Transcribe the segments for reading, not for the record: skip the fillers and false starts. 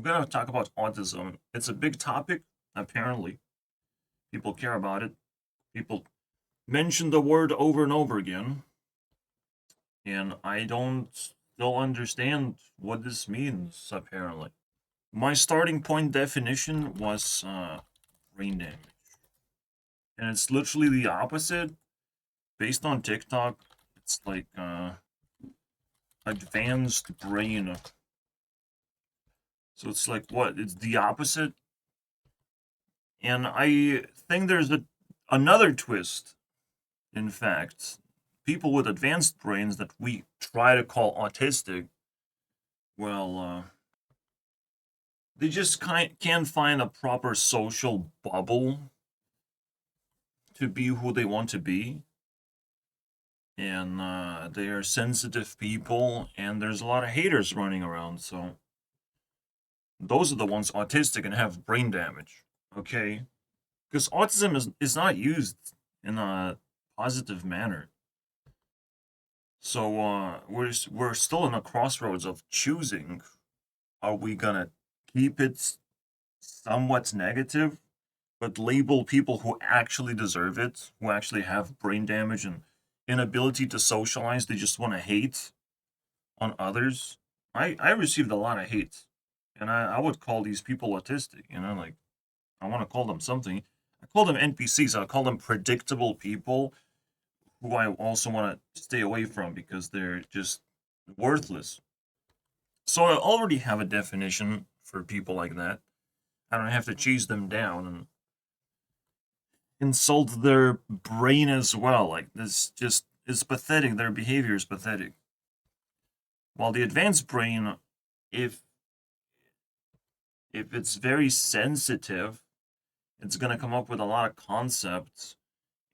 we're gonna talk about autism. It's a big topic, apparently. People care about it. People mention the word over and over again, and I don't still understand what this means, apparently. My starting point definition was brain damage. And it's literally the opposite. Based on TikTok, it's like advanced brain. So it's like what? It's the opposite. And I think there's another twist. In fact, people with advanced brains that we try to call autistic, well, they just can't find a proper social bubble to be who they want to be. And they are sensitive people, and there's a lot of haters running around. So those are the ones autistic and have brain damage. Okay, because autism is not used in a positive manner. So we're still in a crossroads of choosing. Are we gonna keep it somewhat negative, but label people who actually deserve it, who actually have brain damage and inability to socialize? They just want to hate on others. I received a lot of hate, and I would call these people autistic. Like I want to call them something. I call them NPCs. I call them predictable people who I also want to stay away from because they're just worthless. So I already have a definition for people like that. I don't have to chase them down and insult their brain as well. Like this just is pathetic. Their behavior is pathetic. While the advanced brain, if if it's very sensitive, it's gonna come up with a lot of concepts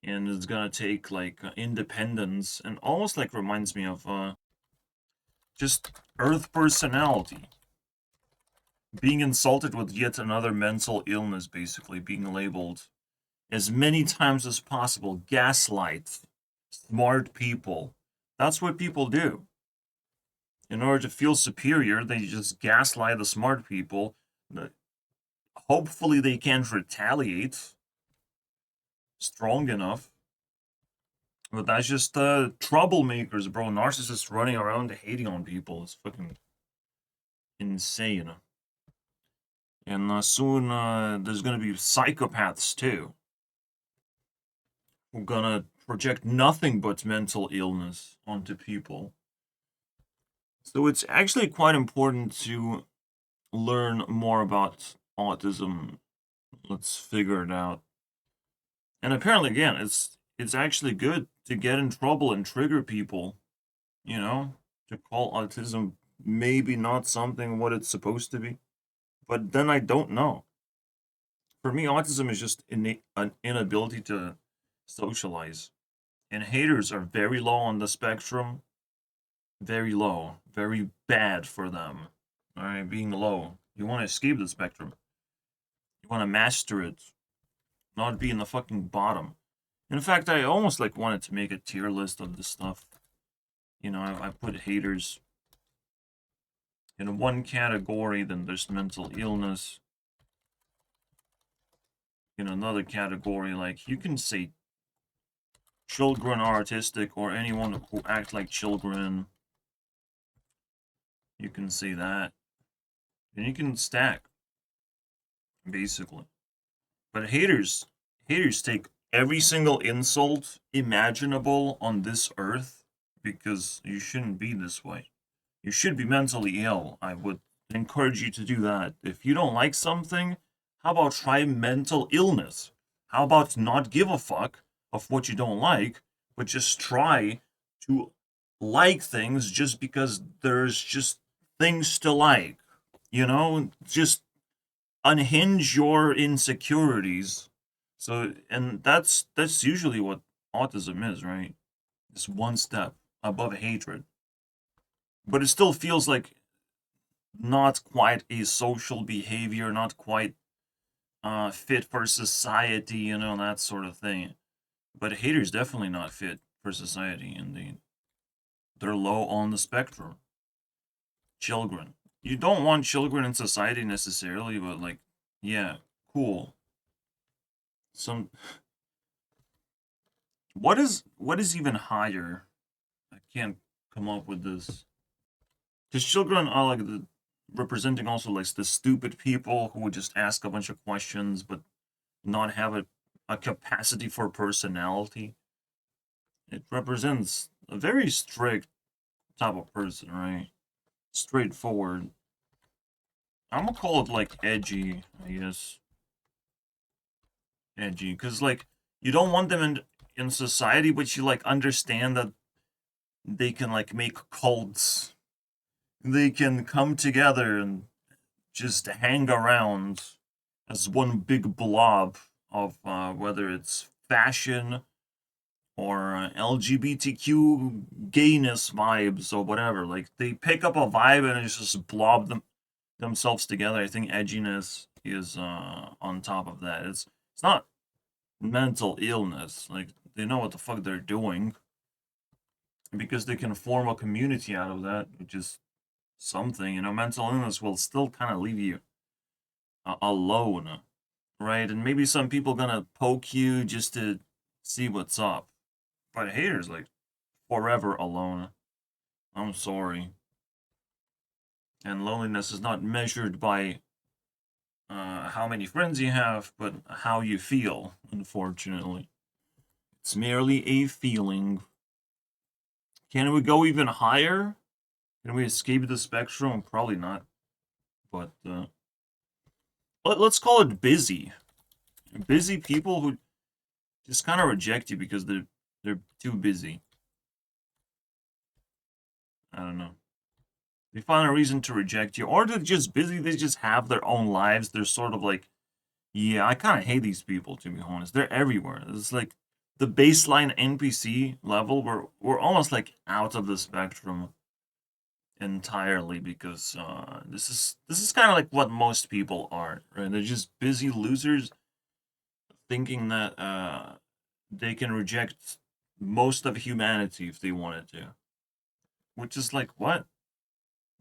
and it's gonna take like independence and almost like reminds me of just Earth personality. Being insulted with yet another mental illness, basically, being labeled as many times as possible, gaslight smart people. That's what people do. In order to feel superior, they just gaslight the smart people. Hopefully, they can't retaliate strong enough. But that's just troublemakers, bro. Narcissists running around hating on people. It's fucking insane. And soon there's gonna be psychopaths too, who are gonna project nothing but mental illness onto people. So it's actually quite important to learn more about autism. Let's figure it out. And apparently, again, it's actually good to get in trouble and trigger people. To call autism maybe not something what it's supposed to be. But then I don't know. For me, autism is just an inability to socialize. And haters are very low on the spectrum. Very low. Very bad for them. All right, being low. You want to escape the spectrum. You want to master it. Not be in the fucking bottom. In fact, I almost like wanted to make a tier list of this stuff. I put haters in one category, then there's mental illness. In another category, like you can say children are autistic or anyone who act like children. You can say that. And you can stack, basically. But haters take every single insult imaginable on this earth because you shouldn't be this way. You should be mentally ill. I would encourage you to do that. If you don't like something, how about try mental illness? How about not give a fuck of what you don't like, but just try to like things just because there's just things to like? Just unhinge your insecurities. So, and that's usually what autism is, right? It's one step above hatred. But it still feels like not quite a social behavior, not quite fit for society, that sort of thing. But haters definitely not fit for society, indeed. They're low on the spectrum. Children. you don't want children in society necessarily, but like, yeah, cool. Some what is even higher? I can't come up with this. Because children are like the representing also like the stupid people who would just ask a bunch of questions but not have a capacity for personality. It represents a very strict type of person, right? Straightforward. I'm gonna call it like edgy, I guess. Edgy, because like you don't want them in society, but you like understand that they can like make cults. They can come together and just hang around as one big blob of whether it's fashion or LGBTQ gayness vibes or whatever. Like they pick up a vibe and it's just blob themselves together. I think edginess is on top of that. It's not mental illness. Like they know what the fuck they're doing because they can form a community out of that, which is something. You know, mental illness will still kind of leave you alone, right? And maybe some people gonna poke you just to see what's up. But haters like forever alone. I'm sorry. And loneliness is not measured by how many friends you have, but how you feel, unfortunately. It's merely a feeling. Can we go even higher? Can we escape the spectrum? Probably not. But let's call it busy. Busy people who just kind of reject you because they're too busy. I don't know. They find a reason to reject you, or they're just busy. They just have their own lives. They're sort of like, yeah, I kind of hate these people, to be honest. They're everywhere. It's like the baseline NPC level. We're almost like out of the spectrum entirely because this is kind of like what most people are, right? They're just busy losers thinking that they can reject most of humanity if they wanted to, which is like what?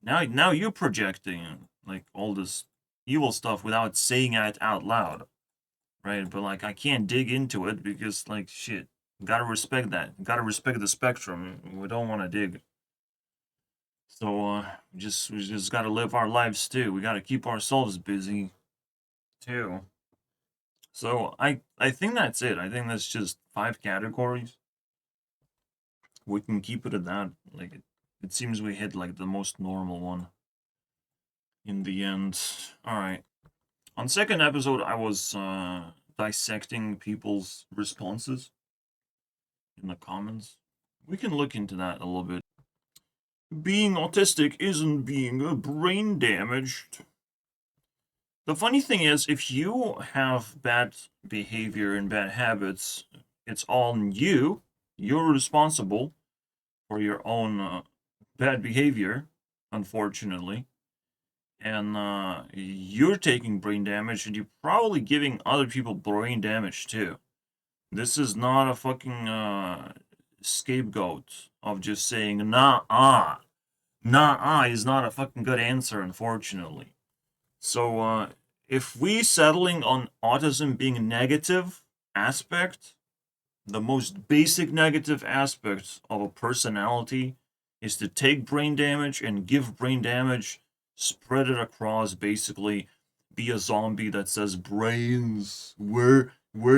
Now you're projecting like all this evil stuff without saying it out loud, right? But like I can't dig into it because like shit, gotta respect that. Gotta respect the spectrum. We don't want to dig. So we just gotta live our lives too. We gotta keep ourselves busy too. So I think that's it. I think that's just 5 categories. We can keep it at that. Like it seems we hit like the most normal one in the end. All right. On second episode, I was dissecting people's responses in the comments. We can look into that a little bit. Being autistic isn't being brain damaged. The funny thing is, if you have bad behavior and bad habits, it's all on you. You're responsible for your own bad behavior, unfortunately. And you're taking brain damage, and you're probably giving other people brain damage too. This is not a fucking scapegoat of just saying nah is not a fucking good answer, unfortunately. So if we settling on autism being a negative aspect, the most basic negative aspect of a personality is to take brain damage and give brain damage, spread it across, basically be a zombie that says brains. Where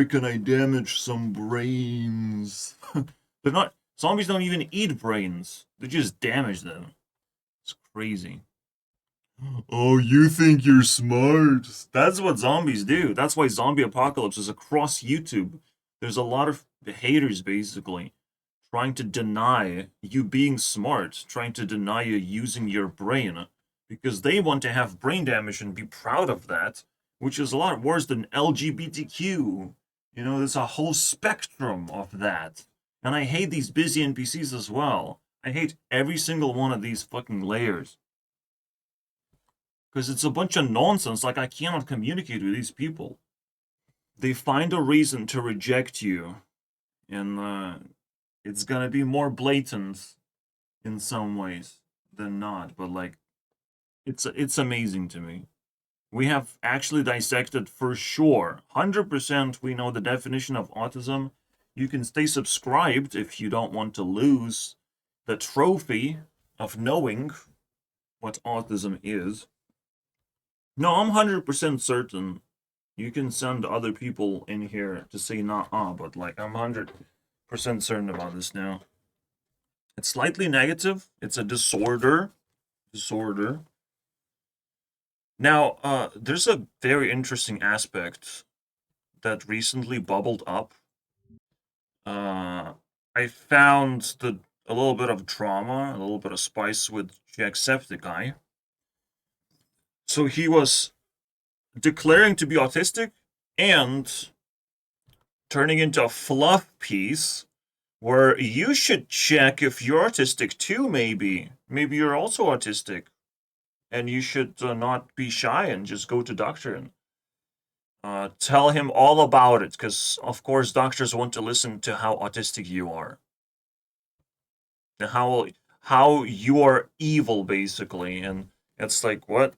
can I damage some brains? They're not zombies don't even eat brains. They just damage them. It's crazy. Oh, you think you're smart? That's what zombies do. That's why zombie apocalypse is across YouTube. There's a lot of haters basically trying to deny you being smart, trying to deny you using your brain because they want to have brain damage and be proud of that, which is a lot worse than LGBTQ. You know, there's a whole spectrum of that. And I hate these busy NPCs as well. I hate every single one of these fucking layers because it's a bunch of nonsense. Like, I cannot communicate with these people. They find a reason to reject you, and it's gonna be more blatant in some ways than not. But like, It's amazing to me. We have actually dissected for sure. 100% we know the definition of autism. You can stay subscribed if you don't want to lose the trophy of knowing what autism is. No, I'm 100% certain. You can send other people in here to say nah, but like I'm 100% certain about this now. It's slightly negative. It's a disorder. Disorder. Now, there's a very interesting aspect that recently bubbled up. I found a little bit of drama, a little bit of spice with Jacksepticeye. So he was declaring to be autistic and turning into a fluff piece where you should check if you're autistic too, maybe. Maybe you're also autistic. And you should not be shy and just go to doctor and tell him all about it, because of course doctors want to listen to how autistic you are, and how you are evil, basically. And it's like, what?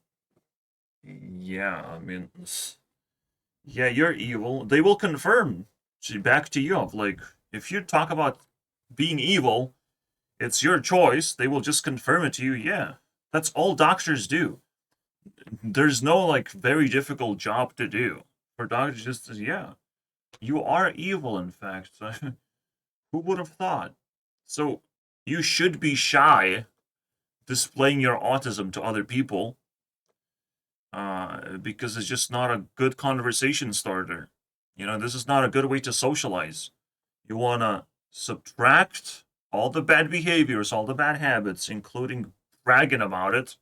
Yeah, I mean, yeah, you're evil. They will confirm back to you of like, if you talk about being evil, it's your choice. They will just confirm it to you. Yeah, that's all doctors do. There's no like very difficult job to do for doctors. Just yeah, you are evil. In fact, who would have thought? So you should be shy displaying your autism to other people, because it's just not a good conversation starter. You know, this is not a good way to socialize. You want to subtract all the bad behaviors, all the bad habits, including bragging about it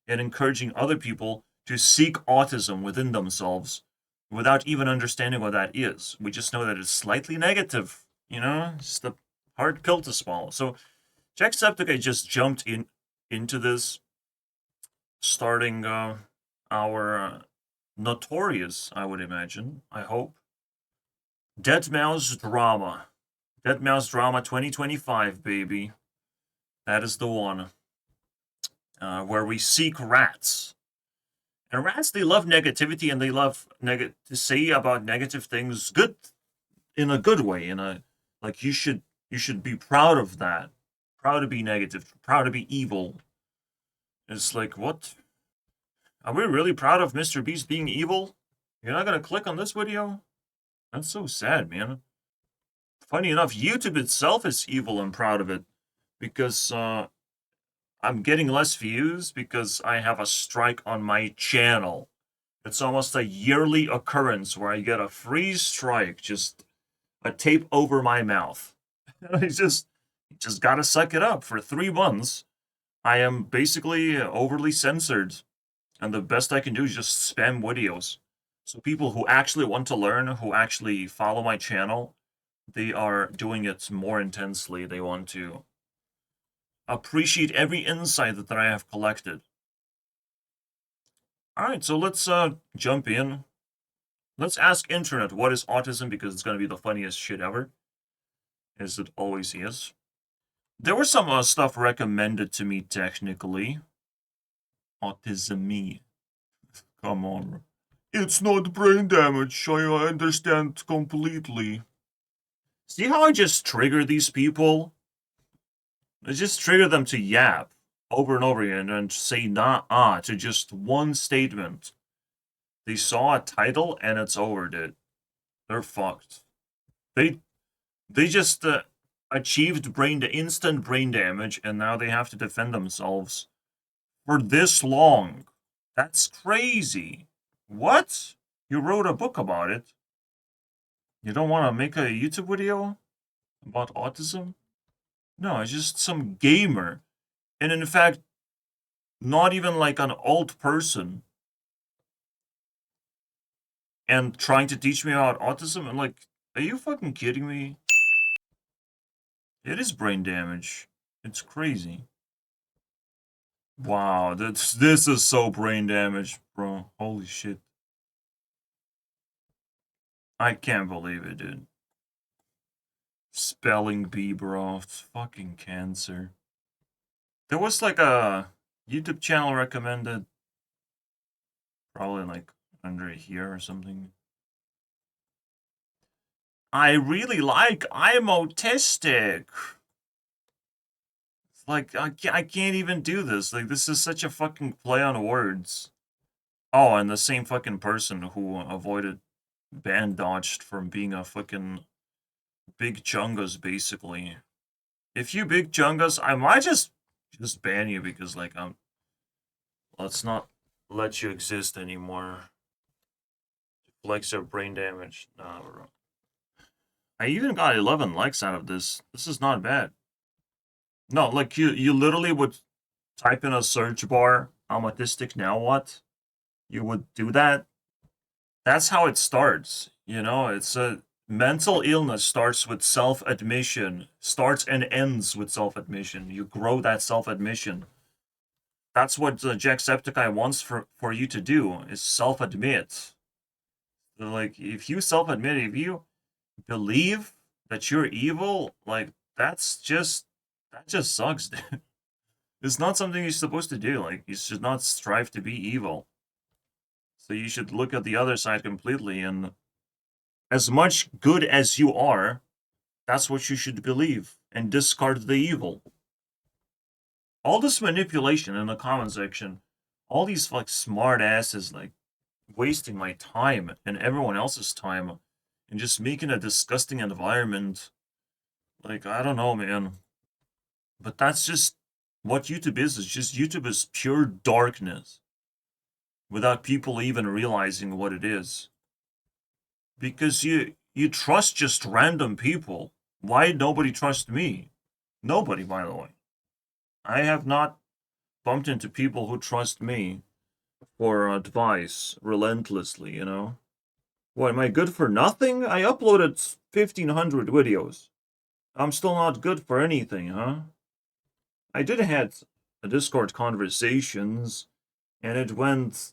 and encouraging other people to seek autism within themselves without even understanding what that is. We just know that it's slightly negative, you know, it's the hard pill to swallow. So Jacksepticeye just jumped into this, starting our notorious, I would imagine, I hope, Dead Mouse Drama. Dead Mouse Drama 2025, baby. That is the one. Where we seek rats. And rats, they love negativity, and they love to say about negative things good, in a good way. In a like, you should be proud of that. Proud to be negative. Proud to be evil. It's like, what? Are we really proud of Mr. Beast being evil? You're not gonna click on this video? That's so sad, man. Funny enough, YouTube itself is evil and proud of it, because I'm getting less views because I have a strike on my channel. It's almost a yearly occurrence where I get a free strike, just a tape over my mouth. I just gotta suck it up. For 3 months, I am basically overly censored, and the best I can do is just spam videos. So people who actually want to learn, who actually follow my channel, they are doing it more intensely. They want to appreciate every insight that I have collected. Alright, so let's jump in. Let's ask internet what is autism, because it's going to be the funniest shit ever, as it always is. There was some stuff recommended to me technically. Autism-y. Come on. It's not brain damage, I understand completely. See how I just trigger these people? I just trigger them to yap over and over again and say nah to just one statement. They saw a title and it's over, dude. They're fucked. They just achieved instant brain damage, and now they have to defend themselves for this long. That's crazy. What? You wrote a book about it? You don't want to make a YouTube video about autism? No, it's just some gamer. And in fact, not even like an old person, and trying to teach me about autism. I'm like, are you fucking kidding me? It is brain damage. It's crazy. Wow, this is so brain damage, bro. Holy shit. I can't believe it, dude. Spelling bee, bro. It's fucking cancer. There was like a YouTube channel recommended Probably like under here or something. I really like I'm autistic. It's like I can't even do this. Like this is such a fucking play on words. Oh, and the same fucking person who avoided ban dodged from being a fucking big chungus basically. If you big chungus, I might just ban you because like let's not let you exist anymore. Flex your brain damage. Nah, bro. I even got 11 likes out of this. This is not bad. No, like you literally would type in a search bar, I'm autistic, now what? You would do that. That's how it starts. You know, it's a mental illness starts with self-admission, starts and ends with self-admission. You grow that self-admission. That's what the Jacksepticeye wants for you to do, is self-admit. Like, if you self-admit, if you believe that you're evil, like, that just sucks, dude. It's not something you're supposed to do. Like, you should not strive to be evil. So you should look at the other side completely, and as much good as you are, that's what you should believe, and discard the evil. All this manipulation in the comment section, all these like smart asses like wasting my time and everyone else's time and just making a disgusting environment. Like, I don't know, man. But that's just what YouTube is. It's just YouTube is pure darkness without people even realizing what it is. Because you trust just random people. Why nobody trusts me? Nobody, by the way. I have not bumped into people who trust me for advice relentlessly, you know? What, am I good for nothing? I uploaded 1,500 videos. I'm still not good for anything, huh? I did have a Discord conversations, and it went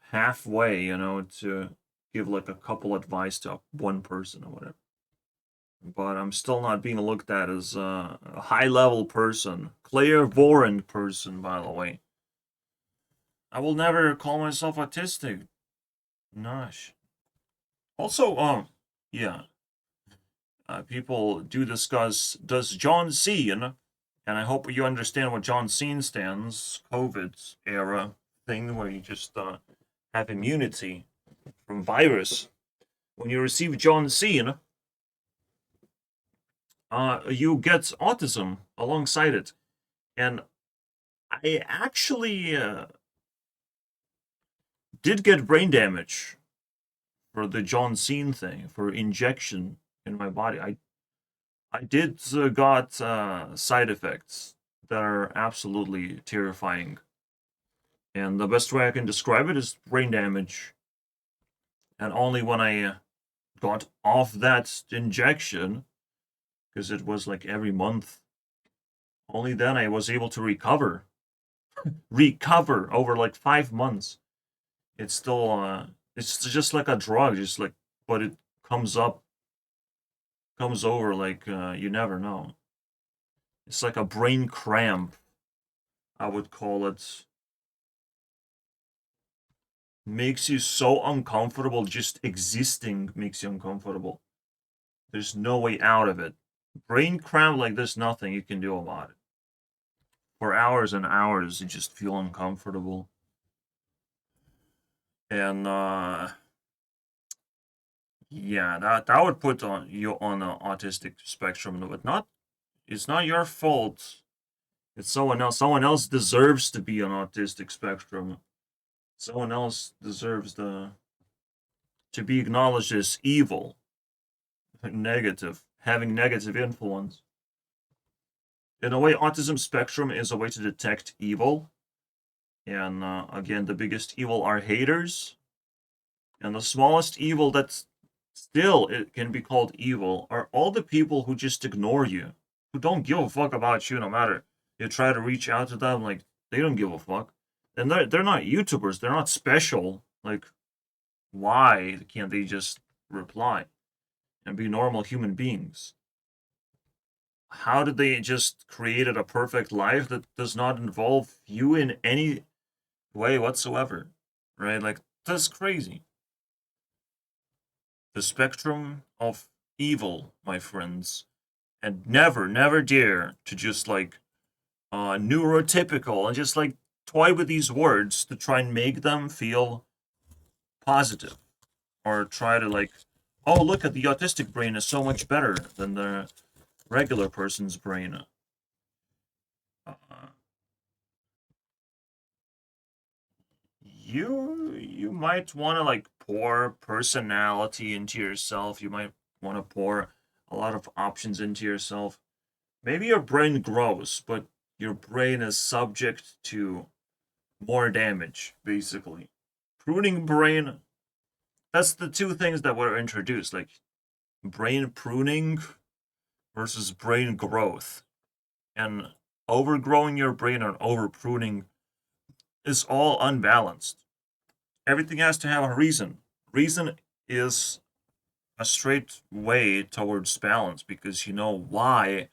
halfway, you know, to give like a couple advice to one person or whatever. But I'm still not being looked at as a high-level person. Clairvoyant person, by the way. I will never call myself autistic. Nosh. Also, yeah. People do discuss, does John Cena, and I hope you understand what John Cena stands, COVID era thing where you just have immunity from virus. When you receive John Cena, you get autism alongside it. And I actually did get brain damage for the John Cena thing, for injection in my body. I did got side effects that are absolutely terrifying. And the best way I can describe it is brain damage. And only when I got off that injection, because it was like every month, only then I was able to recover. Recover over like 5 months. It's still, it's just like a drug, just like, but it comes over like you never know. It's like a brain cramp, I would call it. Makes you so uncomfortable, just existing makes you uncomfortable. There's no way out of it. Brain cramp, like there's nothing you can do about it. For hours and hours, you just feel uncomfortable. And yeah, that would put on you on the autistic spectrum, but not. It's not your fault. It's someone else. Someone else deserves to be on autistic spectrum. Someone else deserves to be acknowledged as evil, negative, having negative influence. In a way, autism spectrum is a way to detect evil. And again, the biggest evil are haters. And the smallest evil that's still it can be called evil are all the people who just ignore you, who don't give a fuck about you no matter. You try to reach out to them, like they don't give a fuck. And they're not YouTubers, they're not special. Like, why can't they just reply and be normal human beings? How did they just created a perfect life that does not involve you in any way whatsoever? right? Like, that's crazy. The spectrum of evil, my friends. And never, never dare to just like neurotypical and just like toy with these words to try and make them feel positive, or try to like, oh, look at the autistic brain is so much better than the regular person's brain. Uh, you might want to like pour personality into yourself. You might want to pour a lot of options into yourself. Maybe your brain grows, but your brain is subject to more damage, basically. Pruning brain, that's the two things that were introduced, like brain pruning versus brain growth. And overgrowing your brain or over pruning is all unbalanced. Everything has to have a reason. Reason is a straight way towards balance, because you know why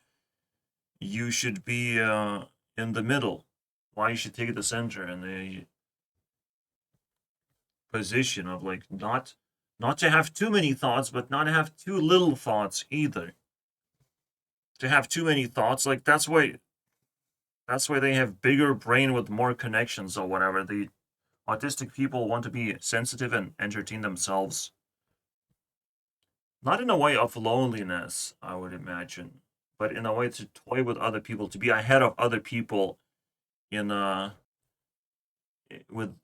you should be in the middle, why you should take the center and the position of like not to have too many thoughts, but not to have too little thoughts either. To have too many thoughts, like that's why they have bigger brain with more connections or whatever. The autistic people want to be sensitive and entertain themselves. Not in a way of loneliness, I would imagine, but in a way to toy with other people, to be ahead of other people in with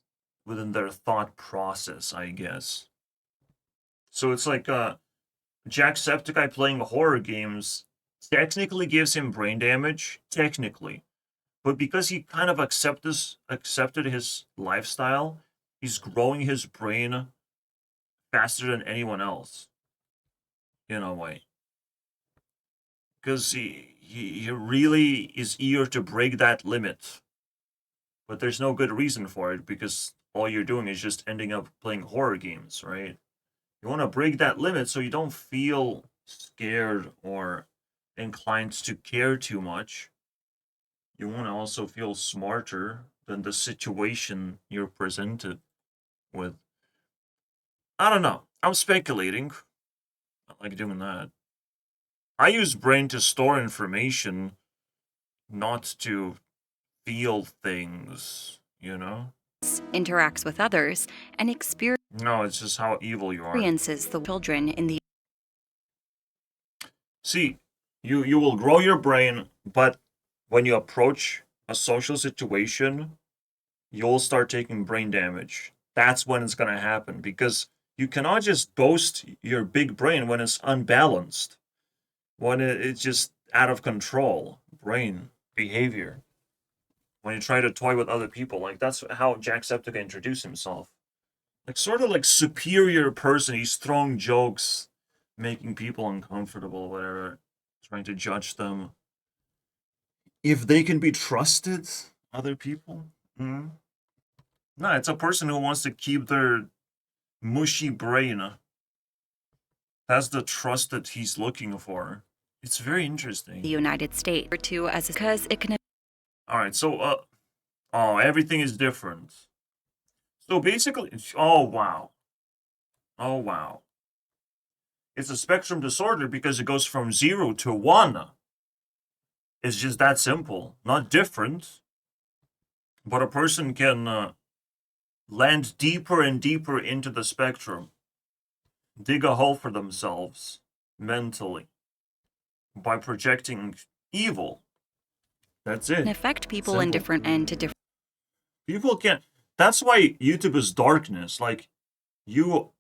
within their thought process, I guess. So it's like Jacksepticeye playing horror games technically gives him brain damage, technically. But because he kind of accepted his lifestyle, he's growing his brain faster than anyone else, in a way. Because he really is eager to break that limit. But there's no good reason for it, because all you're doing is just ending up playing horror games, right? You want to break that limit so you don't feel scared or inclined to care too much. You want to also feel smarter than the situation you're presented with. I don't know. I'm speculating. I like doing that. I use brain to store information, not to feel things, you know? Interacts with others and No, it's just how evil you are. experiences the children in the See, you will grow your brain, but when you approach a social situation, you'll start taking brain damage. That's when it's going to happen, because you cannot just boast your big brain when it's unbalanced, when it's just out of control brain behavior. When you try to toy with other people, like that's how Jacksepticeye introduced himself. Like sort of like superior person. He's throwing jokes, making people uncomfortable, whatever, trying to judge them. If they can be trusted, other people. Mm-hmm. No, it's a person who wants to keep their mushy brain. That's the trust that he's looking for. It's very interesting. United States, or two as because it can. All right, so oh, everything is different. So basically, oh wow, oh wow, it's a spectrum disorder because it goes from 0 to 1. It's just that simple, not different. But a person can land deeper and deeper into the spectrum, dig a hole for themselves mentally by projecting evil. That's it. Affect people Simple. in different and to different. People can't. That's why YouTube is darkness. Like you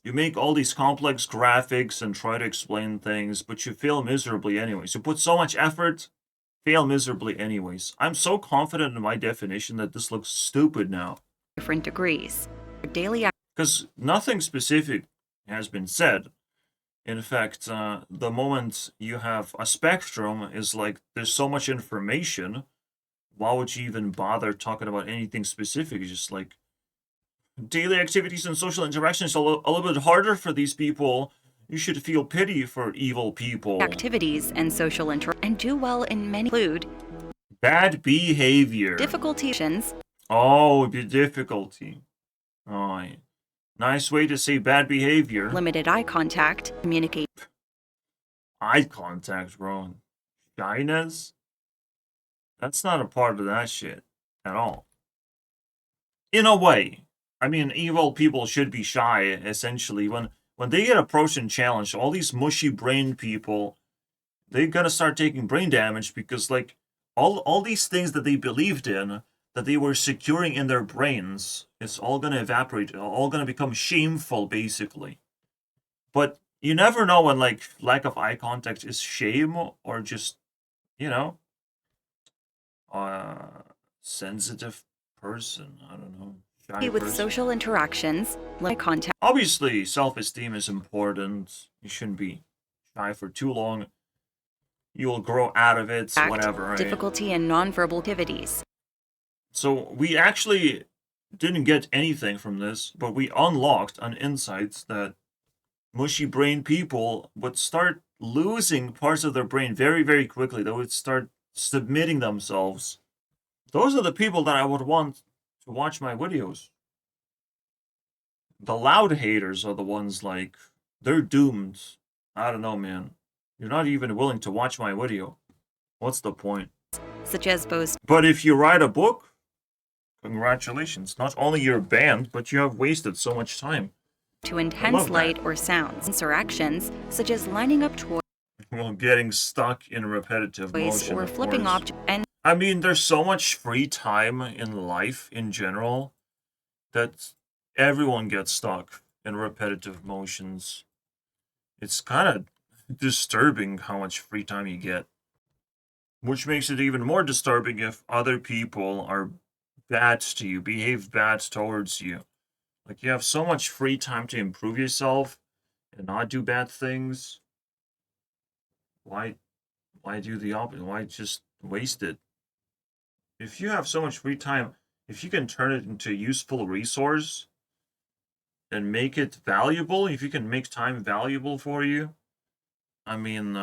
make all these complex graphics and try to explain things, but you fail miserably anyways. You put so much effort, fail miserably anyways. I'm so confident in my definition that this looks stupid now. Different degrees. Daily. Because nothing specific has been said. In fact, the moment you have a spectrum is like there's so much information. Why would you even bother talking about anything specific? It's just like daily activities and social interactions a little bit harder for these people. You should feel pity for evil people. Activities and social and do well in many include Bad behavior. difficulties. Oh, the difficulty. Oh, nice way to say bad behavior. limited eye contact, communicate. Eye contact, bro. Shyness? That's not a part of that shit at all. In a way. I mean, evil people should be shy, essentially. When they get approached and challenged, all these mushy-brained people, they're gonna start taking brain damage because, like, all these things that they believed in, that they were securing in their brains, it's all gonna evaporate, all gonna become shameful, basically. But you never know when, like, lack of eye contact is shame or just, you know, sensitive person. I don't know. Shy With person. social interactions, limit contact. Obviously, self-esteem is important. You shouldn't be shy for too long. You will grow out of it, whatever, right? Difficulty in nonverbal activities. So we actually didn't get anything from this, but we unlocked an insight that mushy-brain people would start losing parts of their brain very, very quickly. They would start submitting themselves. Those are the people that I would want to watch my videos. The loud haters are the ones like, they're doomed. I don't know, man. You're not even willing to watch my video. What's the point? Such as boast. But if you write a book, congratulations. Not only you're banned, but you have wasted so much time. To intense light or sounds. Interactions, such as lining up toys. Well, getting stuck in repetitive motion, or flipping objects. And I mean, there's so much free time in life in general that everyone gets stuck in repetitive motions. It's kind of disturbing how much free time you get. Which makes it even more disturbing if other people are bad to you, behave bad towards you. Like, you have so much free time to improve yourself and not do bad things. Why do the opposite? Why just waste it? If you have so much free time, if you can turn it into a useful resource and make it valuable, if you can make time valuable for you, I mean,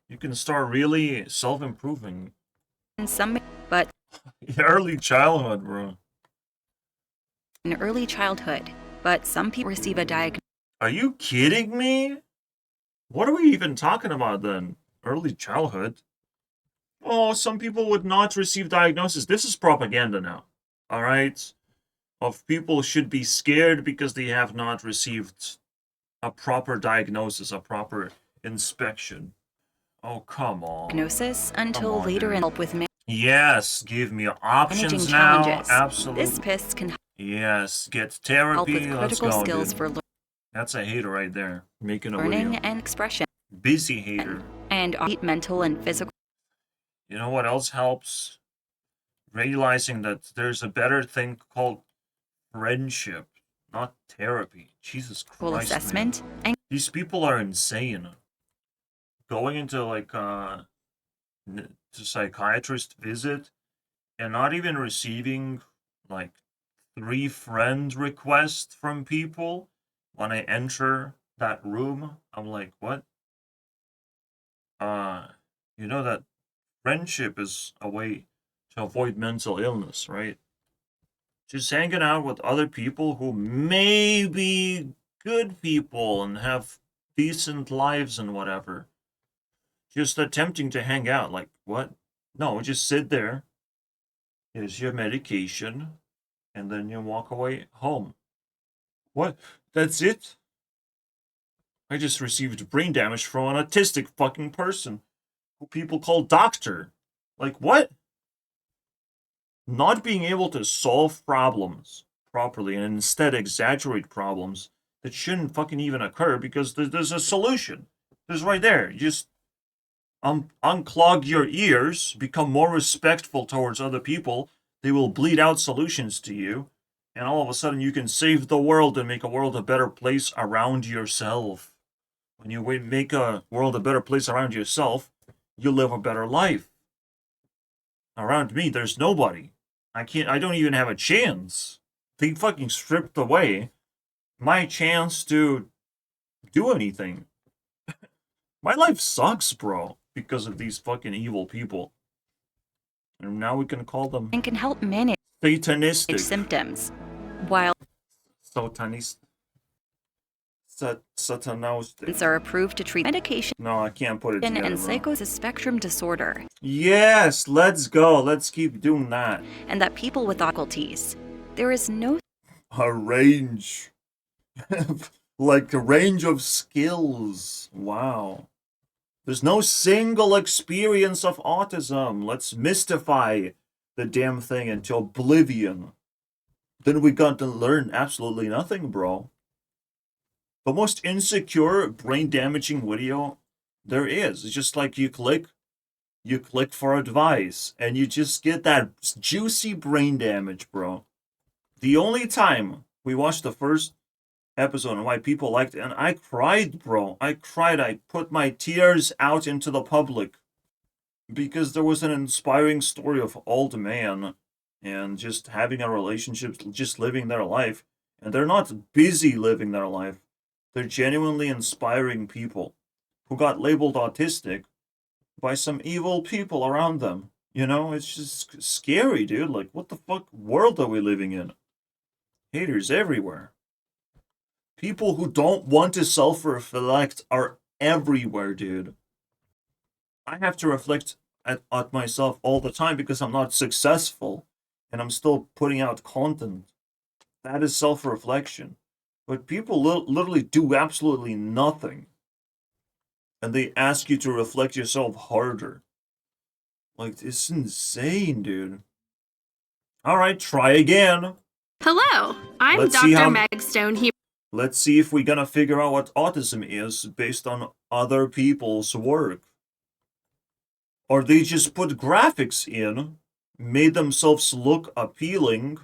you can start really self-improving. But Early childhood, bro. in early childhood, but some people receive a diagnosis. Are you kidding me? What are we even talking about then? Early childhood? Oh, some people would not receive diagnosis. This is propaganda now. All right? Of people should be scared because they have not received a proper diagnosis, a proper inspection. Oh, come on. Diagnosis until later and help with yes, give me options managing now. challenges. Absolutely. This PIST can yes, get help therapy. with critical Let's go, skills dude. for That's a hater right there. Making a learning video. and expression. Busy hater. And mental and physical. You know what else helps? Realizing that there's a better thing called friendship, not therapy. Jesus Christ, assessment. man. And These people are insane. Going into like to psychiatrist visit and not even receiving like 3 friend requests from people when I enter that room. I'm like, what? You know that friendship is a way to avoid mental illness, right? Just hanging out with other people who may be good people and have decent lives and whatever. Just attempting to hang out, like, what? No, just sit there. Here's your medication. And then you walk away home. What? That's it? I just received brain damage from an autistic fucking person who people call doctor. Like, what? Not being able to solve problems properly and instead exaggerate problems that shouldn't fucking even occur because there's a solution. There's right there. You just unclog your ears, become more respectful towards other people. They will bleed out solutions to you. And all of a sudden you can save the world and make a world a better place around yourself. When you make a world a better place around yourself, you live a better life. Around me, there's nobody. I don't even have a chance. They fucking stripped away my chance to do anything. My life sucks, bro, because of these fucking evil people. And now we can call them and can help manage satanistic. symptoms. while Satanostic. are approved to treat medication No, I can't put it together, and bro. psychosis spectrum disorder, Yes, let's go. Let's keep doing that. and that people with difficulties. There is no A range. Like a range of skills. Wow. There's no single experience of autism. Let's mystify the damn thing into oblivion. Then we got to learn absolutely nothing, bro. The most insecure, brain-damaging video there is. It's just like you click for advice, and you just get that juicy brain damage, bro. The only time we watched the first episode and why people liked it, and I cried, bro. I cried. I put my tears out into the public because there was an inspiring story of old man and just having a relationship, just living their life. And they're not busy living their life. They're genuinely inspiring people who got labeled autistic by some evil people around them. You know, it's just scary, dude. Like, what the fuck world are we living in? Haters everywhere. People who don't want to self-reflect are everywhere, dude. I have to reflect at myself all the time because I'm not successful and I'm still putting out content. That is self-reflection. But people literally do absolutely nothing. And they ask you to reflect yourself harder. Like, it's insane, dude. Alright, try again. Hello, I'm Let's see Dr. how- Meg Stone here. Let's see if we're gonna figure out what autism is based on other people's work. Or they just put graphics in, made themselves look appealing,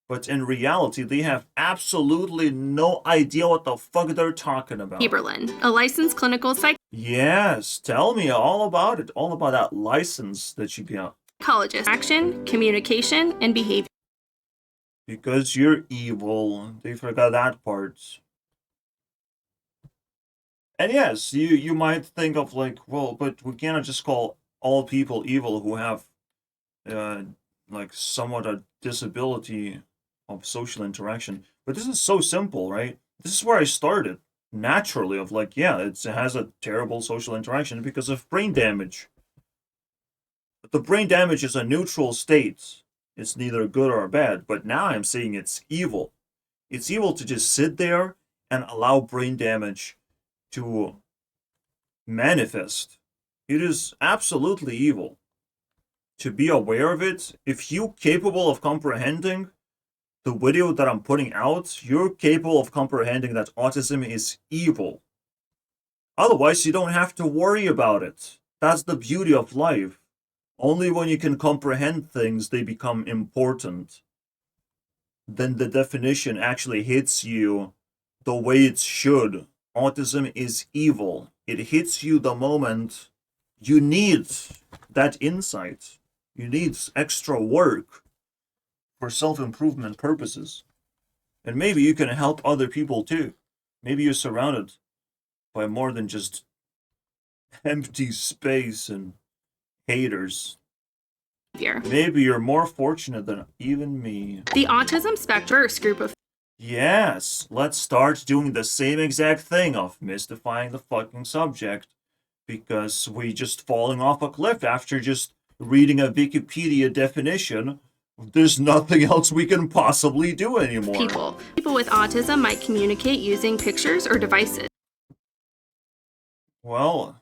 but in reality, they have absolutely no idea what the fuck they're talking about. Eberlin, a licensed clinical Yes, tell me all about it. All about that license that you got. psychologist. Action, communication, and behavior. Because you're evil. They forgot that part. And yes, you might think of like, well, but we cannot just call all people evil who have like somewhat a disability of social interaction. But this is so simple, right? This is where I started. Naturally, of like, yeah, it has a terrible social interaction because of brain damage. But the brain damage is a neutral state. It's neither good or bad, but now I'm saying it's evil. It's evil to just sit there and allow brain damage to manifest. It is absolutely evil. To be aware of it, if you're capable of comprehending the video that I'm putting out, you're capable of comprehending that autism is evil. Otherwise, you don't have to worry about it. That's the beauty of life. Only when you can comprehend things, they become important. Then the definition actually hits you the way it should. Autism is evil. It hits you the moment you need that insight. You need extra work for self-improvement purposes. And maybe you can help other people too. Maybe you're surrounded by more than just empty space and haters. Maybe you're more fortunate than even me. The autism spectrum group of Yes, let's start doing the same exact thing of mystifying the fucking subject because we just falling off a cliff after just reading a Wikipedia definition. There's nothing else we can possibly do anymore. people. People with autism might communicate using pictures or devices. Well,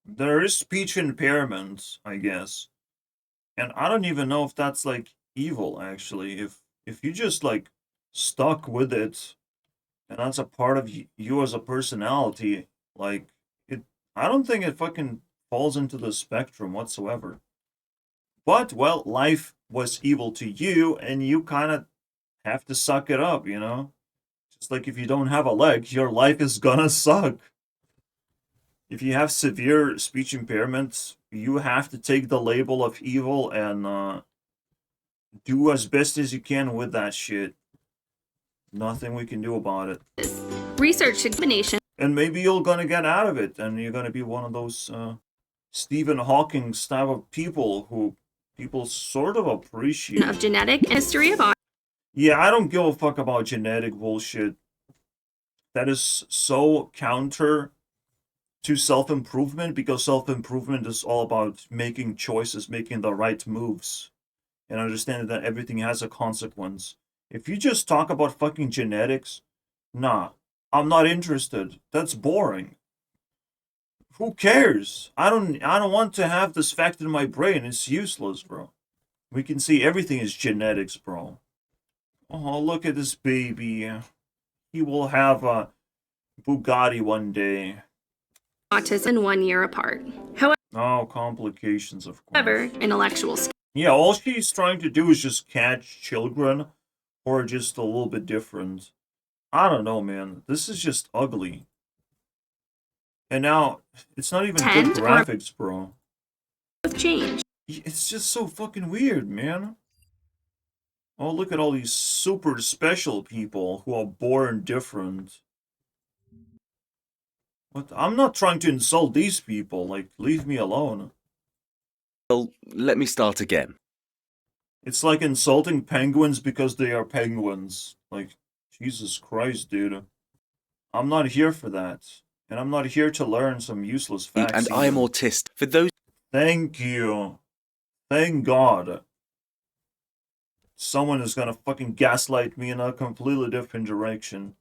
there is speech impairment, I guess. And I don't even know if that's like evil actually. If you just like stuck with it and that's a part of you as a personality, like it I don't think it fucking falls into the spectrum whatsoever. But well, life was evil to you and you kind of have to suck it up, you know? Just like if you don't have a leg, your life is gonna suck. If you have severe speech impairments, you have to take the label of evil and do as best as you can with that shit. Nothing we can do about it. Research combination And maybe you're gonna get out of it, and you're gonna be one of those Stephen Hawking style of people who people sort of appreciate. of genetic and history of autism. Yeah, I don't give a fuck about genetic bullshit. That is so counter to self-improvement, because self-improvement is all about making choices, making the right moves, and understanding that everything has a consequence. If you just talk about fucking genetics, nah, I'm not interested. That's boring. Who cares? I don't want to have this fact in my brain. It's useless, bro. We can see everything is genetics, bro. Oh, look at this baby. He will have a Bugatti one day. autism 1 year apart. Oh, complications, of However, course. intellectual skills Yeah, all she's trying to do is just catch children who are just a little bit different. I don't know, man. This is just ugly. And now, it's not even good tend or graphics, bro. change. It's just so fucking weird, man. Oh, look at all these super special people who are born different. What? I'm not trying to insult these people. Like, leave me alone. Well, let me start again. It's like insulting penguins because they are penguins. Like, Jesus Christ, dude. I'm not here for that. And I'm not here to learn some useless facts. And I am either. autistic. For those Thank you. Thank God. Someone is gonna fucking gaslight me in a completely different direction.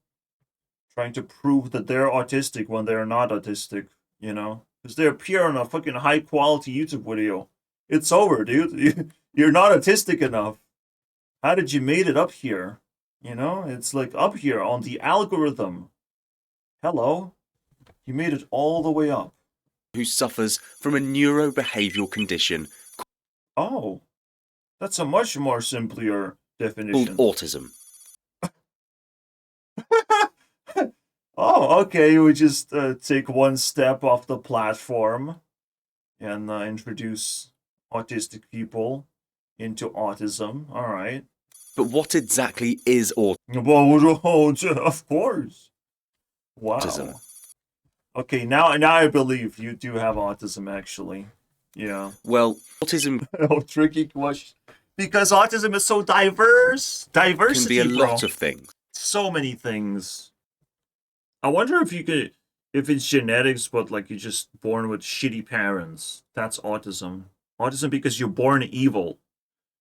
Trying to prove that they're autistic when they're not autistic, you know? Because they appear on a fucking high quality YouTube video. It's over, dude. You're not autistic enough. How did you made it up here? You know, it's like up here on the algorithm. Hello? You made it all the way up. who suffers from a neurobehavioral condition Oh, that's a much more simpler called definition. autism. Oh, okay. We just take one step off the platform and introduce autistic people into autism. All right. But what exactly is Well, of course. Wow. autism? Okay, now I believe you do have autism, actually. Yeah. Well, autism Oh, tricky question. Because autism is so diverse. can Diversity, be a bro. lot of things. So many things. I wonder if you could, if it's genetics, but like you're just born with shitty parents. That's autism. Autism because you're born evil.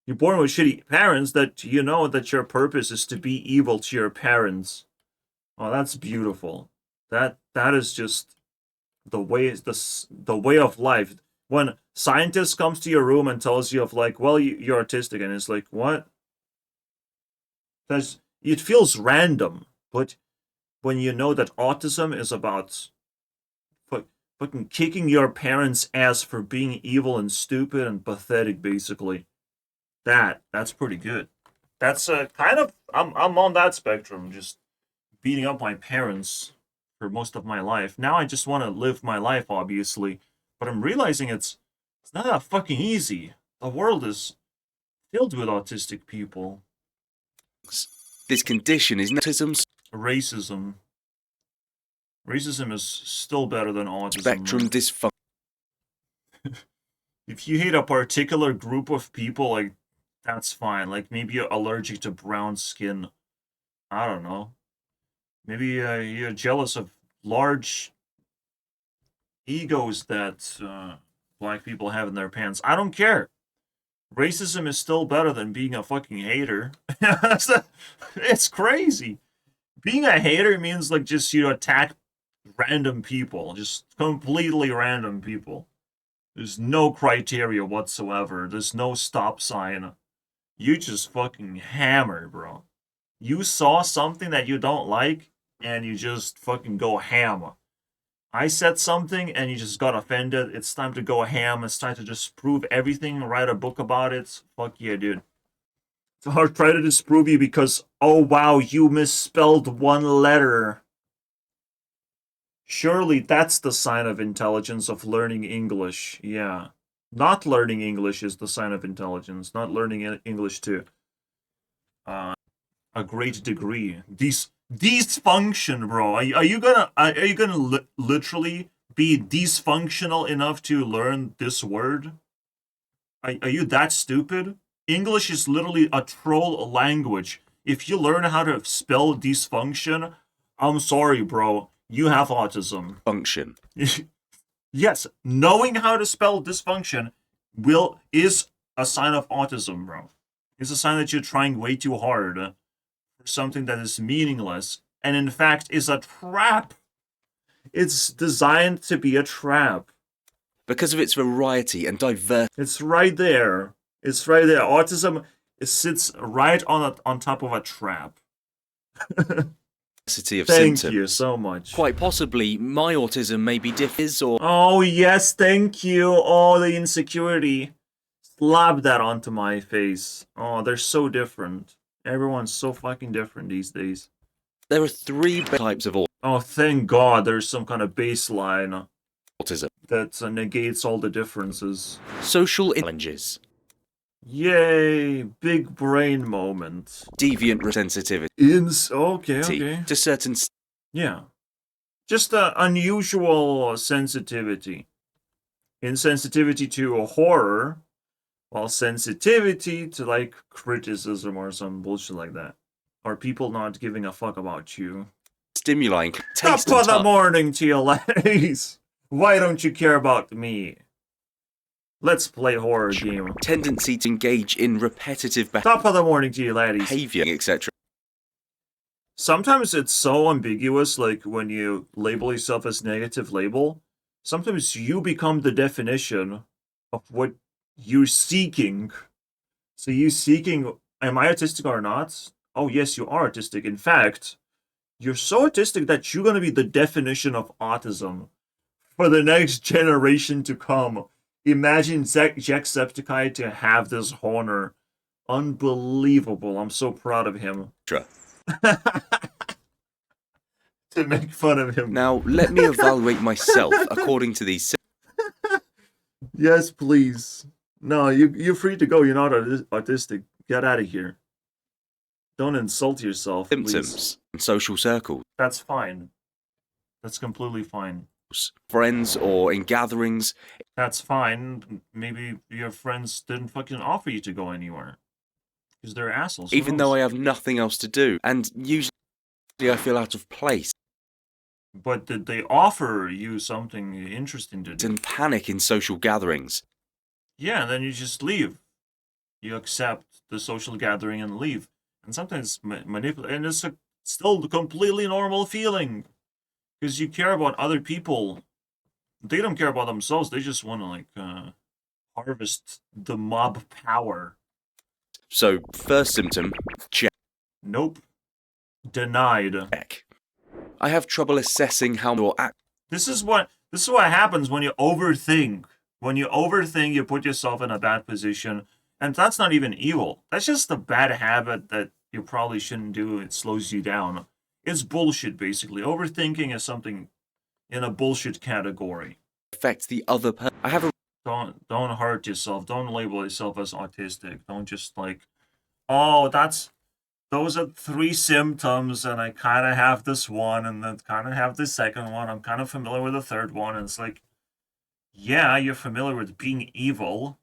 You're born with shitty parents that you know that your purpose is to be evil to your parents. Oh, that's beautiful. That is just the way the way of life. When scientist comes to your room and tells you of like, well, you're autistic, and it's like, what? That's it feels random, but when you know that autism is about fucking kicking your parents' ass for being evil and stupid and pathetic, basically, that's pretty good. That's kind of I'm on that spectrum, just beating up my parents for most of my life. Now I just want to live my life, obviously, but I'm realizing it's not that fucking easy. The world is filled with autistic people. This condition is autism Racism. Racism is still better than autism. spectrum though. dysfunction. If you hate a particular group of people, like, that's fine. Like, maybe you're allergic to brown skin. I don't know. Maybe you're jealous of large egos that black people have in their pants. I don't care. Racism is still better than being a fucking hater. It's crazy. Being a hater means like just you attack random people, just completely random people. There's no criteria whatsoever. There's no stop sign. You just fucking hammer, bro. You saw something that you don't like, and you just fucking go ham. I said something, and you just got offended. It's time to go ham. It's time to just prove everything, write a book about it. Fuck yeah, dude. So I'll try to disprove you because, oh wow, you misspelled one letter. Surely that's the sign of intelligence, of learning English. Yeah. Not learning English is the sign of intelligence. Not learning English to a great degree. Dysfunction, bro. Are you gonna literally be dysfunctional enough to learn this word? Are you that stupid? English is literally a troll language. if you learn how to spell dysfunction, I'm sorry, bro, you have autism. Function. Yes, knowing how to spell dysfunction is a sign of autism, bro. It's a sign that you're trying way too hard for something that is meaningless, and in fact is a trap. It's designed to be a trap. Because of its variety and diversity It's right there. It's right there. Autism sits right on top of a trap. of Thank symptoms. you so much. Quite possibly, my autism may be differs or Oh, yes, thank you. Oh, the insecurity. Slap that onto my face. Oh, they're so different. Everyone's so fucking different these days. there are three types of Oh, thank God there's some kind of baseline autism. that negates all the differences. Social challenges, Yay, big brain moment. deviant sensitivity Okay. to certain Yeah. Just unusual sensitivity. Insensitivity to horror, while sensitivity to like criticism or some bullshit like that. Or people not giving a fuck about you. stimuli, Top taste and of the touch, morning to you, ladies. Why don't you care about me? Let's play horror game. tendency to engage in repetitive Top of the morning to you, ladies. behavior, etc. Sometimes it's so ambiguous, like when you label yourself as negative label, sometimes you become the definition of what you're seeking. So you seeking, am I autistic or not? Oh yes, you are autistic. In fact, you're so autistic that you're going to be the definition of autism for the next generation to come. Imagine Jacksepticeye to have this honor. Unbelievable. I'm so proud of him. To make fun of him. Now, let me evaluate myself according to these Yes, please. No, you're free to go. You're not autistic. Get out of here. Don't insult yourself, please. symptoms and social circles, That's fine. That's completely fine. friends, or in gatherings. That's fine. Maybe your friends didn't fucking offer you to go anywhere. Because they're assholes. Who Even though I knows? have nothing else to do, and usually I feel out of place But did they offer you something interesting to do? and panic in social gatherings. Yeah, and then you just leave. You accept the social gathering and leave. And sometimes manipulate. And it's still a completely normal feeling. Because you care about other people. They don't care about themselves. They just want to, like, harvest the mob power. So, first symptom, Nope. Denied. check. I have trouble assessing how or act. This is what happens when you overthink. When you overthink, you put yourself in a bad position. And that's not even evil. That's just a bad habit that you probably shouldn't do. It slows you down. It's bullshit, basically. Overthinking is something in a bullshit category. Affect the other person. I have a Don't hurt yourself. Don't label yourself as autistic. Don't just like, oh, those are 3 symptoms, and I kind of have this one, and then kind of have the second one. I'm kind of familiar with the third one, and it's like, yeah, you're familiar with being evil,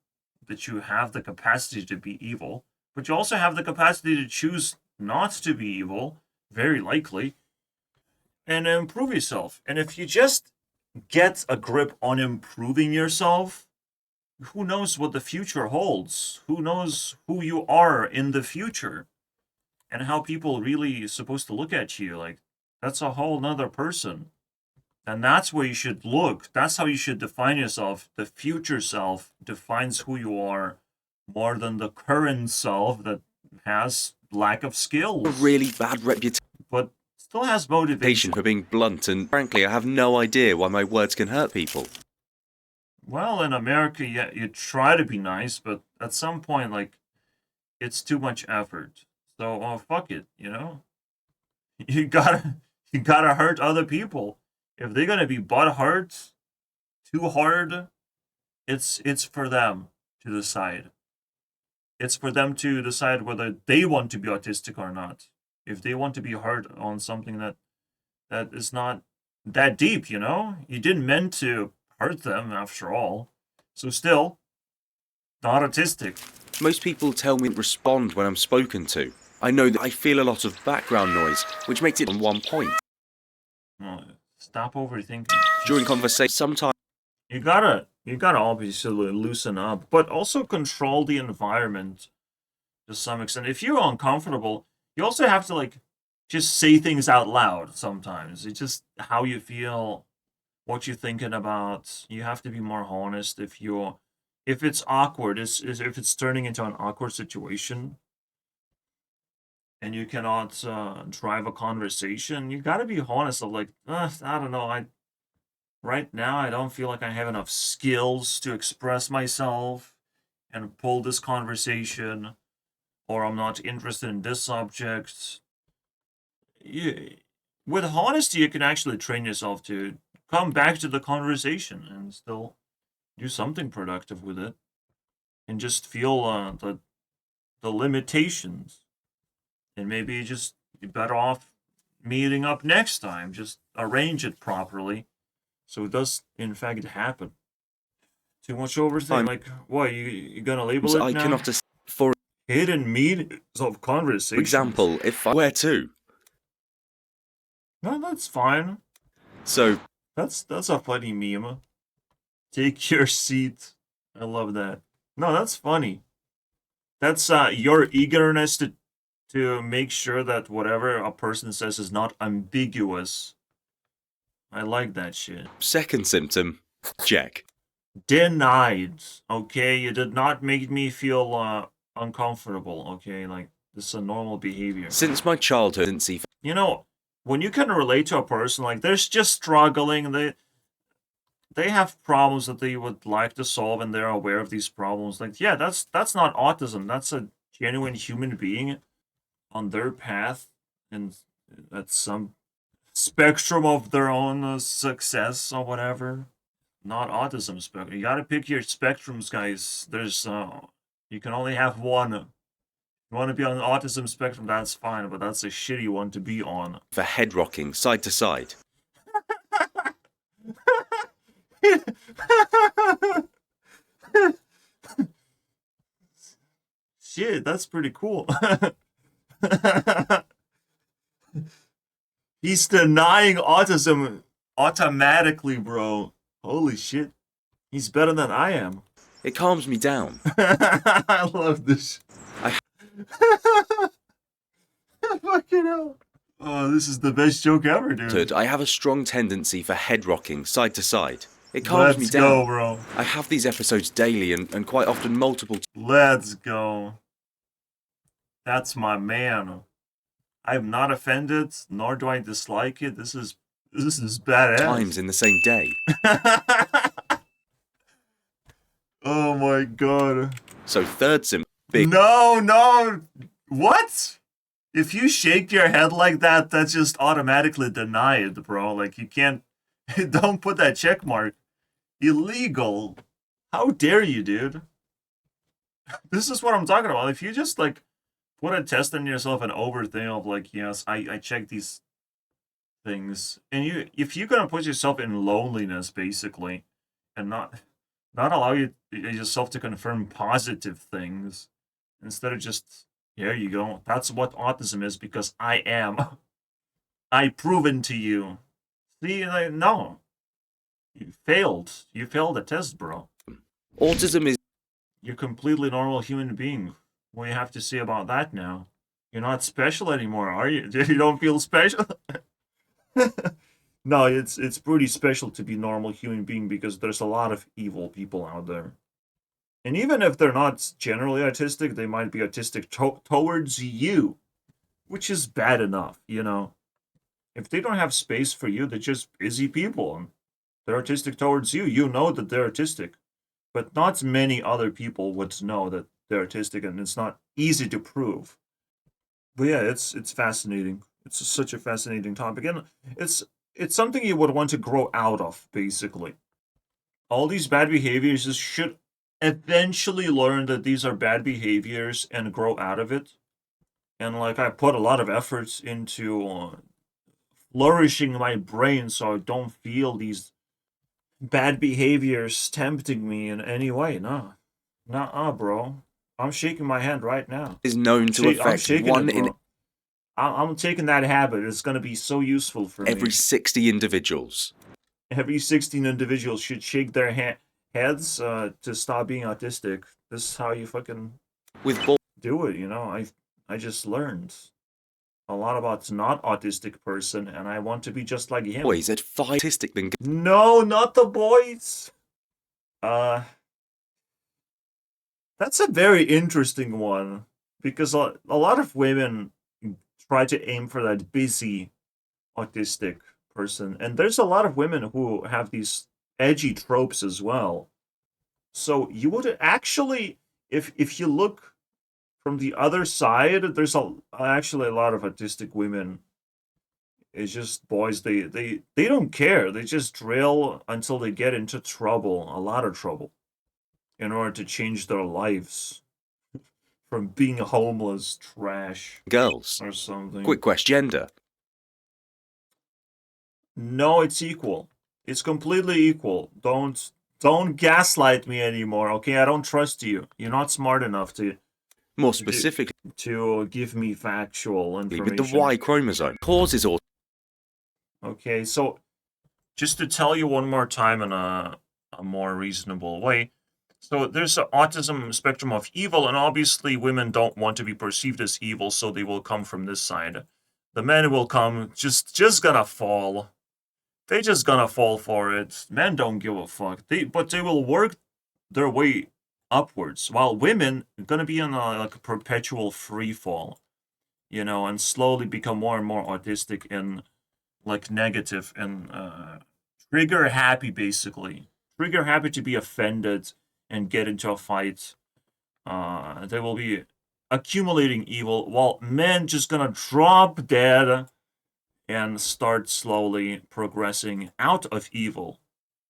that you have the capacity to be evil, but you also have the capacity to choose not to be evil, very likely, and improve yourself. And if you just get a grip on improving yourself, who knows what the future holds? Who knows who you are in the future? And how people really supposed to look at you. Like, that's a whole nother person. And that's where you should look. That's how you should define yourself. The future self defines who you are more than the current self that has lack of skills. really bad reputation But still has motivation. for being blunt, and frankly, I have no idea why my words can hurt people. Well, in America, yeah, you try to be nice, but at some point, like, it's too much effort. So, fuck it, you know? You gotta hurt other people. If they're gonna be butt hurt too hard, it's for them to decide. It's for them to decide whether they want to be autistic or not. If they want to be hurt on something that is not that deep, you know? You didn't mean to hurt them after all. So still, not autistic. Most people tell me to respond when I'm spoken to. I know that I feel a lot of background noise, which makes it on one point. Oh, stop overthinking. During conversation, sometimes You gotta obviously loosen up, but also control the environment to some extent. If you're uncomfortable, you also have to like just say things out loud sometimes. It's just how you feel, what you're thinking about. You have to be more honest if it's awkward, if it's turning into an awkward situation and you cannot drive a conversation, you gotta be honest of like, I don't know, right now I don't feel like I have enough skills to express myself and pull this conversation, or I'm not interested in this subject. With honesty, you can actually train yourself to come back to the conversation and still do something productive with it, and just feel the limitations. And maybe you're better off meeting up next time. Just arrange it properly so it does in fact happen. Too much overthink. Like, what, you gonna label it I now? cannot. For Hidden meanings of conversation. example, if I where to. No, that's fine. So That's a funny meme. Take your seat. I love that. No, that's funny. That's your eagerness to make sure that whatever a person says is not ambiguous. I like that shit. second symptom, check. Denied. Okay, you did not make me feel uncomfortable. Okay, like this is a normal behavior. Since my childhood, tendency for You know, when you can relate to a person like they're just struggling, they have problems that they would like to solve, and they're aware of these problems. Like, yeah, that's not autism. That's a genuine human being on their path, and at some spectrum of their own success or whatever. Not autism spectrum. You gotta pick your spectrums, guys. There's you can only have one. If you want to be on the autism spectrum, that's fine, but that's a shitty one to be on. for head rocking side to side. Shit, that's pretty cool. He's denying autism automatically, bro. Holy shit. He's better than I am. It calms me down. I love this. Fucking hell. Oh, this is the best joke ever, dude. I have a strong tendency for head rocking side to side. It calms me Let's down. go, bro. I have these episodes daily and quite often multiple Let's go. That's my man. I'm not offended, nor do I dislike it. This is badass. times in the same day. Oh my god. So third symptom, big No. What? If you shake your head like that, that's just automatically denied, bro. Like, you can't. Don't put that check mark. Illegal. How dare you, dude? This is what I'm talking about. If you just, like, put a test on yourself and overthink of, like, yes, I check these things. And if you're gonna put yourself in loneliness, basically, and not allow yourself to confirm positive things, instead of just, here you go. That's what autism is, because I am. I proven to you. See, like, no. You failed. You failed the test, bro. autism is You're a completely normal human being. What do you have to say about that now? You're not special anymore, are you? You don't feel special? No, it's pretty special to be a normal human being, because there's a lot of evil people out there. And even if they're not generally autistic, they might be autistic towards you, which is bad enough, you know? If they don't have space for you, they're just busy people, and they're autistic towards you. You know that they're autistic, but not many other people would know that they're autistic, and it's not easy to prove. But yeah, it's fascinating. It's such a fascinating topic, and it's something you would want to grow out of, basically. All these bad behaviors should eventually learn that these are bad behaviors and grow out of it. And like, I put a lot of efforts into flourishing my brain so I don't feel these bad behaviors tempting me in any way. No. Nuh-uh, bro. I'm shaking my hand right now. is known to I'm affect shaking one it, in bro. I'm taking that habit. It's gonna be so useful for every me. 60 individuals. Every 16 individuals should shake their heads to stop being autistic. This is how you fucking With do it. You know, I just learned a lot about not autistic person, and I want to be just like him. boys at 5 autistic than No, not the boys. That's a very interesting one because a lot of women try to aim for that busy autistic person, and there's a lot of women who have these edgy tropes as well. So you would actually, if you look from the other side, there's actually a lot of autistic women. It's just boys. They don't care. They just drill until they get into trouble, a lot of trouble, in order to change their lives from being homeless trash girls. or something. Quick question, gender. No, it's equal. It's completely equal. Don't gaslight me anymore, okay? I don't trust you. You're not smart enough More specifically, to give me factual with the information. Y chromosome causes autism. Okay, so just to tell you one more time in a more reasonable way. So there's an autism spectrum of evil, and obviously women don't want to be perceived as evil, so they will come from this side. The men will come just gonna fall. They just gonna fall for it. Men don't give a fuck. But they will work their way upwards, while women are gonna be in like a perpetual free fall, you know, and slowly become more and more autistic and like negative and trigger happy, basically. Trigger happy to be offended and get into a fight. They will be accumulating evil, while men just gonna drop dead and start slowly progressing out of evil.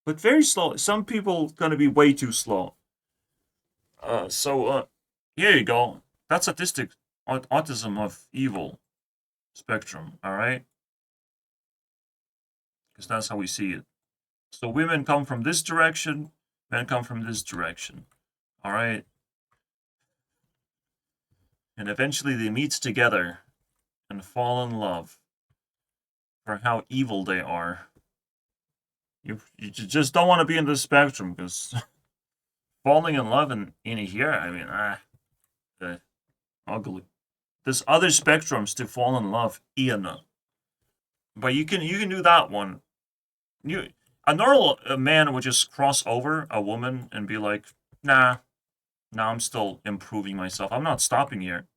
But very slow. Some people gonna be way too slow. So here you go. That's autism of evil spectrum, alright? Because that's how we see it. So women come from this direction, men come from this direction. Alright? And eventually they meet together and fall in love for how evil they are. You just don't want to be in this spectrum because falling in love in here, I mean, ugly. There's other spectrums to fall in love in, but you can do that one. A normal man would just cross over a woman and be like, nah, I'm still improving myself. I'm not stopping here.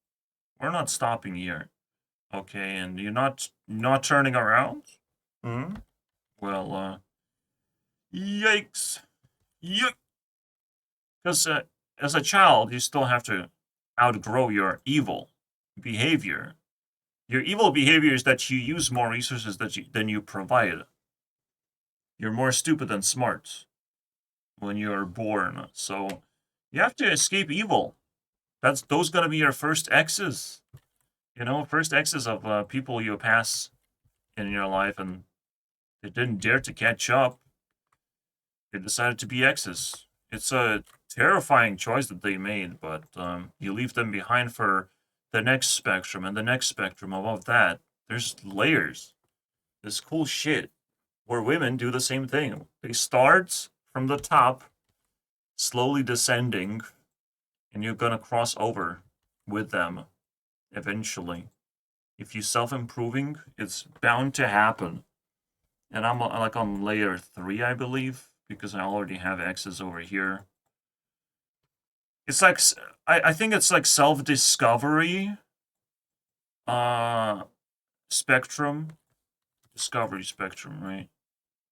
We're not stopping here. Okay, and you're not turning around? Hmm? Well, yikes. Yuck. Because as a child, you still have to outgrow your evil behavior. Your evil behavior is that you use more resources than you provide. You're more stupid than smart when you're born. So you have to escape evil. Those gonna be your first X's. You know, first X's of people you pass in your life, and they didn't dare to catch up. They decided to be X's. It's a terrifying choice that they made, but you leave them behind for the next spectrum and the next spectrum above that. There's layers. This cool shit where women do the same thing. They start from the top, slowly descending, and you're gonna cross over with them eventually. If you self-improving, it's bound to happen. And I'm like on layer 3, I believe, because I already have X's over here. It's like I think it's like self-discovery spectrum. Discovery spectrum, right?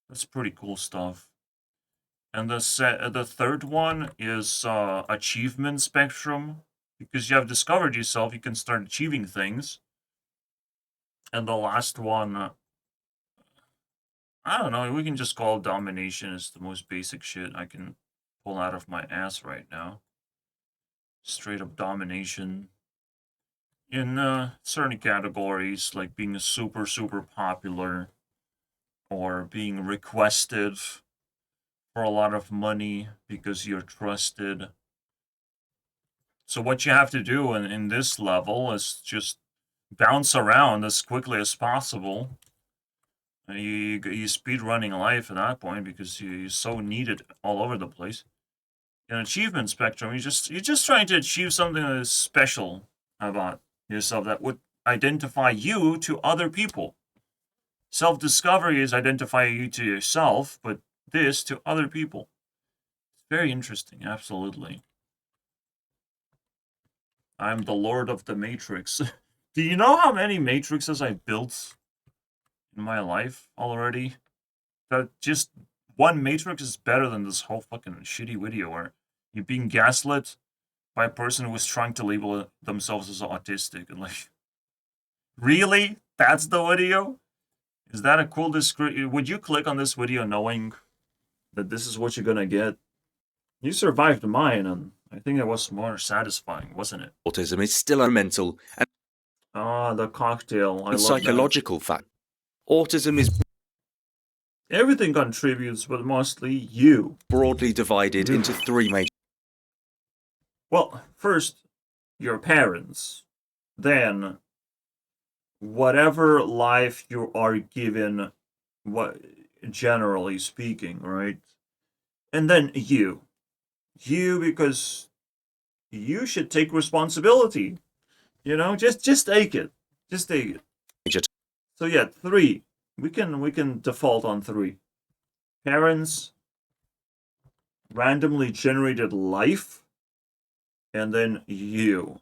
That's pretty cool stuff. And the third one is achievement spectrum, because you have discovered yourself, you can start achieving things. And the last one, I don't know, we can just call domination. Is the most basic shit I can pull out of my ass right now. Straight up domination. In certain categories, like being super, super popular, or being requested for a lot of money because you're trusted. So what you have to do in this level is just bounce around as quickly as possible. You speed running life at that point because you so need it all over the place. In achievement spectrum, you're just trying to achieve something that is special about yourself that would identify you to other people. Self-discovery is identifying you to yourself, but this to other people. It's very interesting, absolutely. I'm the Lord of the Matrix. Do you know how many matrices I built in my life already? That just one matrix is better than this whole fucking shitty video where you're being gaslit by a person who was trying to label themselves as autistic. And like, really? That's the video? Is that a cool description? Would you click on this video knowing that this is what you're gonna get? You survived mine, and I think it was more satisfying, wasn't it? Autism is still a mental and Ah, the cocktail. I love that. psychological fact. Autism is Everything contributes, but mostly you. broadly divided into three major. Well, first, your parents. Then, whatever life you are given, what generally speaking, right? And then you. You, because you should take responsibility. You know, just take it. Just take it. major So yeah, three. We can default on three. Parents, randomly generated life, and then you.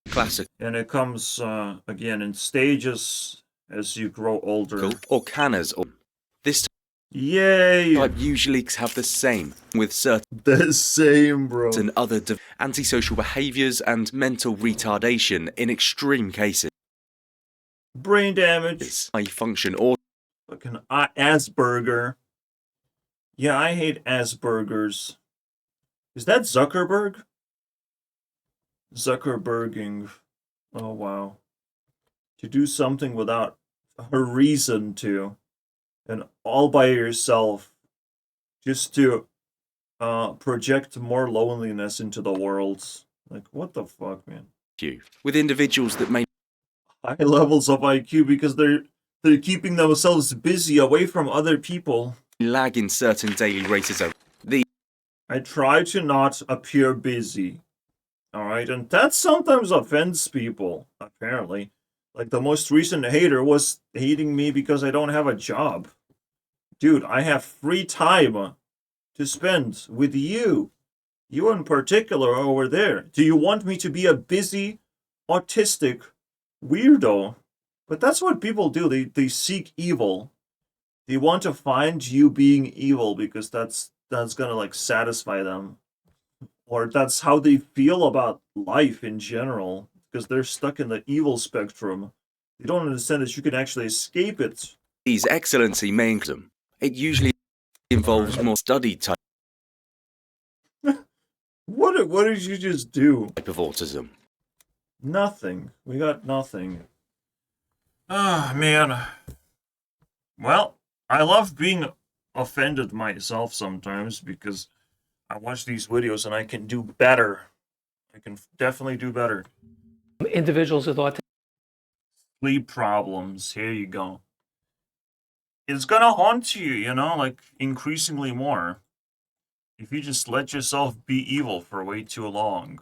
classical And it comes again in stages as you grow older. or cannas. Or this Yay! type usually have the same with certain The same, bro. other antisocial behaviours and mental retardation in extreme cases. Brain damage. High function or Fucking Asperger. Yeah, I hate Aspergers. Is that Zuckerberg? Zuckerberging. Oh, wow. To do something without a reason to, and all by yourself, just to project more loneliness into the world. Like, what the fuck, man? with individuals that may High levels of IQ because they're keeping themselves busy away from other people. lag in certain daily races of the I try to not appear busy. Alright, and that sometimes offends people, apparently. Like the most recent hater was hating me because I don't have a job. Dude, I have free time to spend with you. You in particular over there. Do you want me to be a busy, autistic weirdo? But that's what people do. They seek evil. They want to find you being evil because that's gonna like satisfy them. Or that's how they feel about life in general. Because they're stuck in the evil spectrum. They don't understand that you can actually escape it. these excellency may include. It usually involves more study type What did you just do? of autism. Nothing. We got nothing. Ah, man. Well, I love being offended myself sometimes because I watch these videos and I can do better. I can definitely do better. Individuals with autism. Sleep problems. Here you go. It's gonna haunt you, you know, like increasingly more. If you just let yourself be evil for way too long.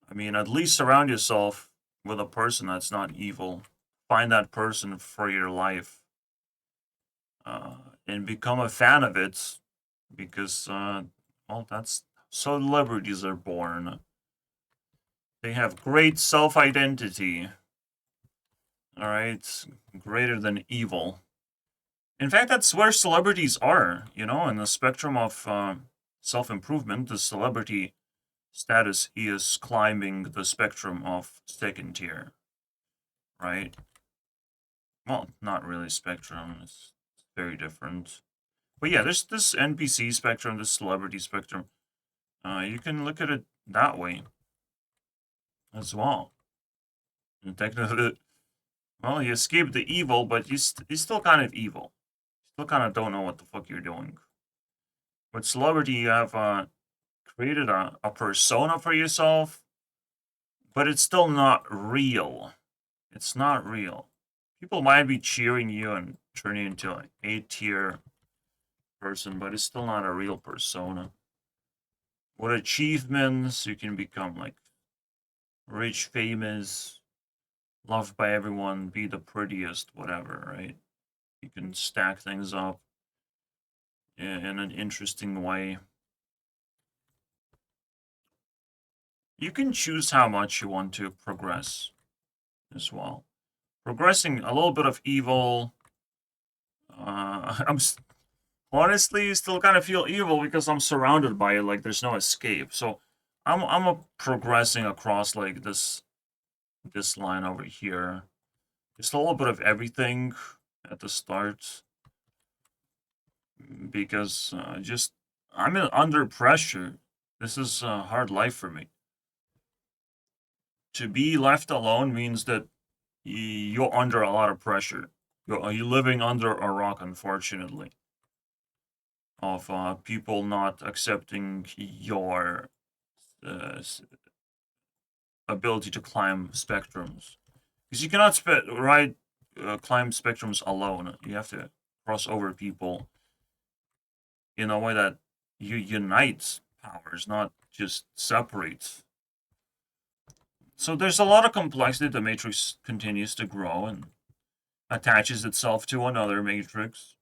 I mean, at least surround yourself with a person that's not evil. Find that person for your life. And become a fan of it. Because, well, that's celebrities are born. They have great self-identity. Alright? Greater than evil. In fact, that's where celebrities are, you know, in the spectrum of self-improvement. The celebrity status is climbing the spectrum of second tier, right? Well, not really spectrum, it's very different. But yeah, there's this NPC spectrum, this celebrity spectrum. You can look at it that way as well. And technically, well, you escape the evil, but you're still kind of evil. You still kind of don't know what the fuck you're doing. With celebrity, you have created a persona for yourself, but it's still not real. It's not real. People might be cheering you and turning you into an A-tier person, but it's still not a real persona. With achievements, you can become like rich, famous, loved by everyone, be the prettiest, whatever, right? You can stack things up in an interesting way. You can choose how much you want to progress as well. Progressing a little bit of evil. Honestly still kind of feel evil because I'm surrounded by it. Like there's no escape. So I'm progressing across like this line over here. Just a little bit of everything at the start because just under pressure. This is a hard life for me. To be left alone means that you're under a lot of pressure. You're living under a rock, unfortunately, of people not accepting your uh, ability to climb spectrums. Because you cannot climb spectrums alone. You have to cross over people in a way that you unite powers, not just separates. So there's a lot of complexity. The matrix continues to grow and attaches itself to another matrix,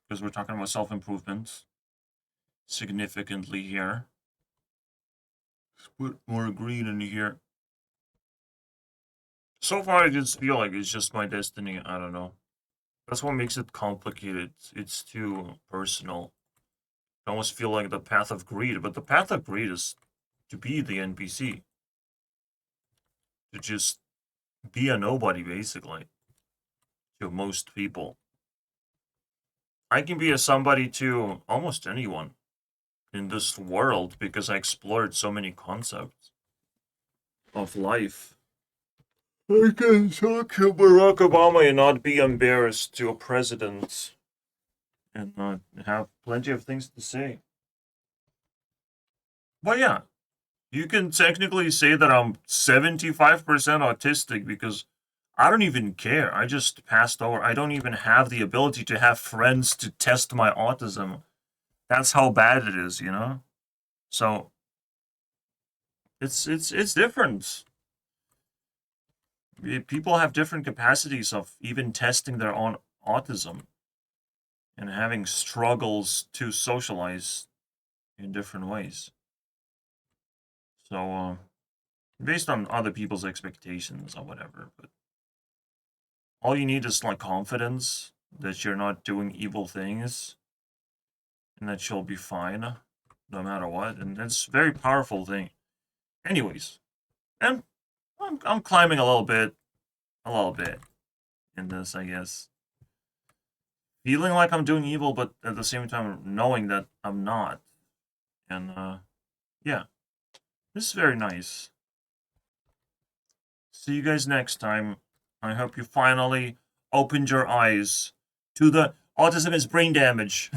because we're talking about self-improvement significantly here. Let's put more green in here. So far, I just feel like it's just my destiny. I don't know. That's what makes it complicated. It's too personal. I almost feel like the path of greed, but the path of greed is to be the NPC. To just be a nobody, basically, to most people. I can be a somebody to almost anyone in this world because I explored so many concepts of life. I can talk to Barack Obama and not be embarrassed to a president and not have plenty of things to say. But yeah, you can technically say that I'm 75% autistic because I don't even care. I just passed over. I don't even have the ability to have friends to test my autism. That's how bad it is, you know? So it's different. People have different capacities of even testing their own autism and having struggles to socialize in different ways. So, based on other people's expectations or whatever, but all you need is like confidence that you're not doing evil things and that you'll be fine no matter what, and that's a very powerful thing. Anyways, and I'm climbing a little bit in this, I guess. Feeling like I'm doing evil, but at the same time knowing that I'm not. And yeah, this is very nice. See you guys next time. I hope you finally opened your eyes to the autism is brain damage.